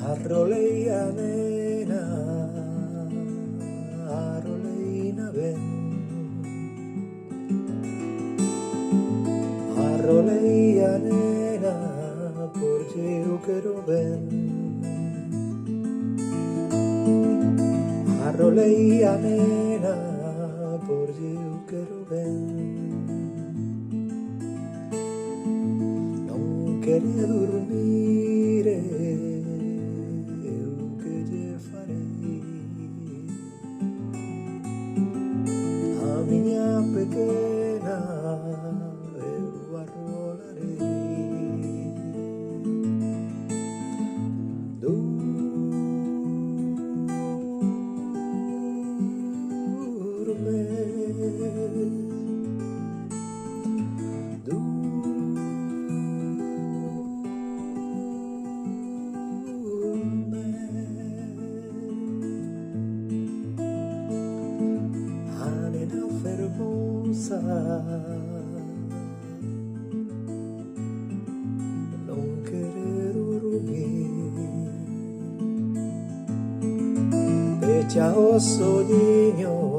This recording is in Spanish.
Arroleia nena, arroleina ven. Arroleia nena, porque eu quero ben. Arroleia nena, porque eu quero ben. Non quere dormir, eu que lle farei. A miña pequena eu arrolarei. Fermosa, non querer dormir, pecha os olliños